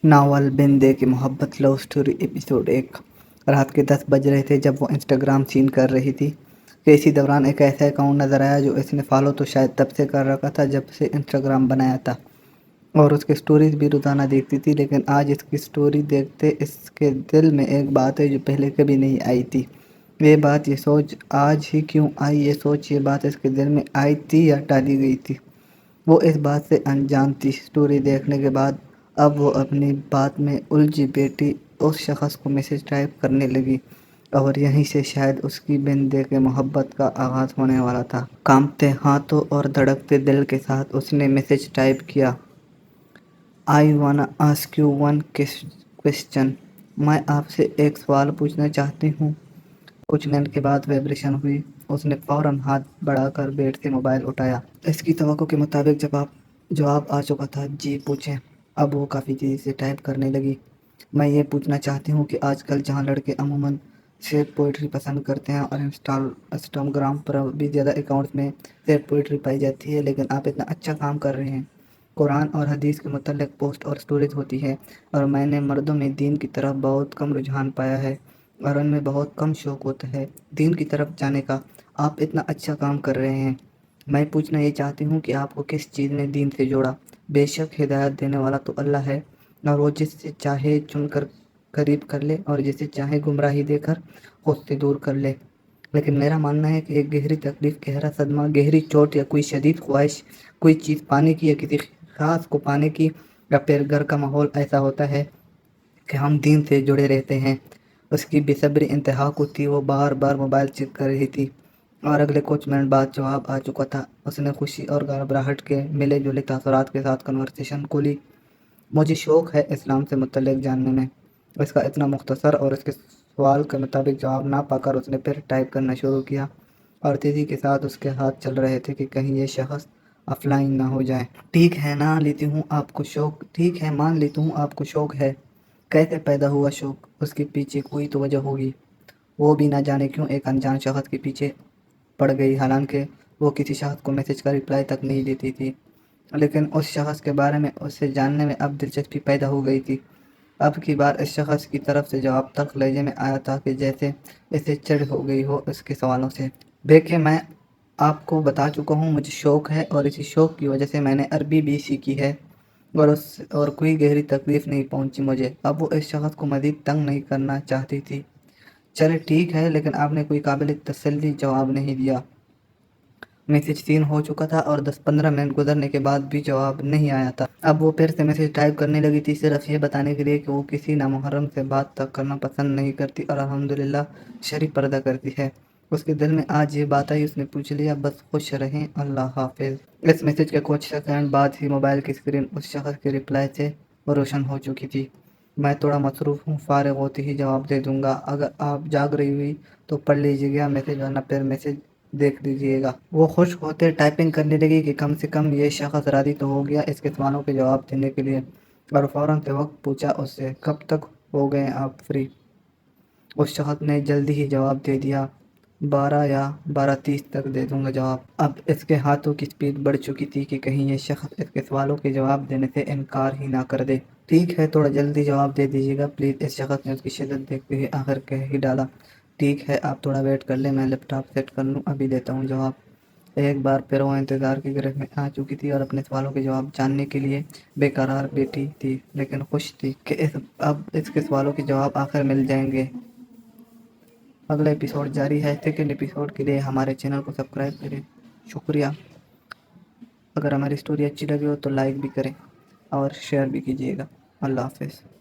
Novel बिन दे की मोहब्बत love story episode 1। रात के 10 बज रहे थे जब वो इंस्टाग्राम सीन कर रही थी कि इसी दौरान एक ऐसा अकाउंट नज़र आया जो इसने फॉलो तो शायद तब से कर रखा था जब से इंस्टाग्राम बनाया था और उसकी स्टोरीज भी रोज़ाना देखती थी। लेकिन आज इसकी स्टोरी देखते इसके दिल में एक बात है जो पहले कभी नहीं आई थी। ये बात, ये सोच आज ही क्यों आई? ये सोच, ये बात इसके दिल में आई थी या टाली गई थी? वो इस बात से अनजान थी। स्टोरी देखने के बाद अब वो अपनी बात में उलझी बैठी उस शख्स को मैसेज टाइप करने लगी और यहीं से शायद उसकी बिन देखे मोहब्बत का आगाज़ होने वाला था। कांपते हाथों और धड़कते दिल के साथ उसने मैसेज टाइप किया, आई वाना आस्क यू वन क्वेश्चन। मैं आपसे एक सवाल पूछना चाहती हूँ। कुछ मिनट के बाद वाइब्रेशन हुई। उसने फ़ौरन हाथ बढ़ाकर बेड से मोबाइल उठाया। इसकी तवक्को के मुताबिक जवाब आ चुका था, जी पूछें। अब वो काफ़ी तेज़ी से टाइप करने लगी। मैं ये पूछना चाहती हूँ कि आजकल जहाँ लड़के अमूमन शेर पोइट्री पसंद करते हैं और इंस्टाग्राम पर भी ज़्यादा अकाउंट्स में शेर पोइट्री पाई जाती है, लेकिन आप इतना अच्छा काम कर रहे हैं। कुरान और हदीस के मुतल्लिक़ पोस्ट और स्टोरीज होती है और मैंने मर्दों में दीन की तरफ बहुत कम रुझान पाया है और उनमें बहुत कम शौक़ होता है दीन की तरफ जाने का। आप इतना अच्छा काम कर रहे हैं। मैं पूछना ये चाहती हूँ कि आपको किस चीज़ ने दीन से जोड़ा? बेशक हिदायत देने वाला तो अल्लाह है और वो जिससे चाहे चुनकर करीब कर ले और जिसे चाहे गुमराही देकर खुद से दूर कर ले। लेकिन मेरा मानना है कि एक गहरी तकलीफ़, गहरा सदमा, गहरी चोट या कोई शदीद ख्वाहिश कोई चीज़ पाने की या किसी ख़ास को पाने की या फिर घर का माहौल ऐसा होता है कि हम दीन से जुड़े रहते हैं। उसकी बेसब्री इंतहा को थी। वो बार बार मोबाइल चेक कर रही थी और अगले कुछ मिनट बाद जवाब आ चुका था। उसने खुशी और घबराहट के मिले जुले तासुरात के साथ कन्वर्सेशन को ली। मुझे शौक़ है इस्लाम से मुतल्लिक़ जानने में। इसका इतना मुख्तसर और उसके सवाल के मुताबिक जवाब ना पाकर उसने फिर टाइप करना शुरू किया और तेज़ी के साथ उसके हाथ चल रहे थे कि कहीं ये शख्स ऑफलाइन ना हो जाए। ठीक है, ना लेती हूँ आपको शौक़, ठीक है मान लेती हूँ आपको शौक़ है। कैसे पैदा हुआ शौक़? उसके पीछे कोई तो वजह होगी। वो भी ना जाने क्यों एक अनजान शख्स के पीछे पड़ गई। हालांकि वो किसी शख्स को मैसेज का रिप्लाई तक नहीं देती थी, लेकिन उस शख्स के बारे में उससे जानने में अब दिलचस्पी पैदा हो गई थी। अब की बार इस शख्स की तरफ से जवाब तक लहजे में आया था कि जैसे इसे चिढ़ हो गई हो उसके सवालों से। देखिए, मैं आपको बता चुका हूँ मुझे शौक़ है और इसी शौक़ की वजह से मैंने अरबी भी सीखी है और कोई गहरी तकलीफ़ नहीं पहुँची मुझे। अब वो इस शख्स को मज़ीद तंग नहीं करना चाहती थी। चले ठीक है, लेकिन आपने कोई काबिल तसल्ली जवाब नहीं दिया। मैसेज सीन हो चुका था और 10-15 मिनट गुजरने के बाद भी जवाब नहीं आया था। अब वो फिर से मैसेज टाइप करने लगी थी, सिर्फ ये बताने के लिए कि वो किसी नामुहर्रम से बात तक करना पसंद नहीं करती और अल्हम्दुलिल्लाह शरीफ पर्दा करती है। उसके दिल में आज ये बात आई। उसने पूछ लिया, बस खुश रहें, अल्लाह हाफिज़। इस मैसेज के कुछ सेकंड बाद ही मोबाइल की स्क्रीन उस शख्स के रिप्लाई से रोशन हो चुकी थी। मैं थोड़ा मसरूफ़ हूँ, फ़ारिग होते ही जवाब दे दूँगा। अगर आप जाग रही हुई तो पढ़ लीजिएगा मैसेज, वरना फिर मैसेज देख लीजिएगा। वो खुश होते टाइपिंग करने लगी कि कम से कम ये शख्स राज़ी तो हो गया इसके सवालों के जवाब देने के लिए और फ़ौरन से वक्त पूछा उससे, कब तक हो गए आप फ्री? उस शख्स ने जल्दी ही जवाब दे दिया, 12 या 12:30 तक दे दूँगा जवाब। अब इसके हाथों की स्पीड बढ़ चुकी थी कि कहीं ये शख्स इसके सवालों के जवाब देने से इनकार ही ना कर दे। ठीक है, थोड़ा जल्दी जवाब दे दीजिएगा प्लीज़। इस शख्स ने उसकी शिद्दत देखते हुए आखिर कह ही डाला, ठीक है आप थोड़ा वेट कर लें, मैं लैपटॉप सेट कर लूँ, अभी देता हूँ जवाब। एक बार फिर वो इंतज़ार की गिरफ्त में आ चुकी थी और अपने सवालों के जवाब जानने के लिए बेकरार बैठी थी, लेकिन खुश थी कि अब इसके सवालों के जवाब आखिर मिल जाएंगे। अगला एपिसोड जारी है। सेकंड एपिसोड के लिए हमारे चैनल को सब्सक्राइब करें। शुक्रिया। अगर हमारी स्टोरी अच्छी लगी हो तो लाइक भी करें और शेयर भी कीजिएगा। अल्लाह हाफ़िज़।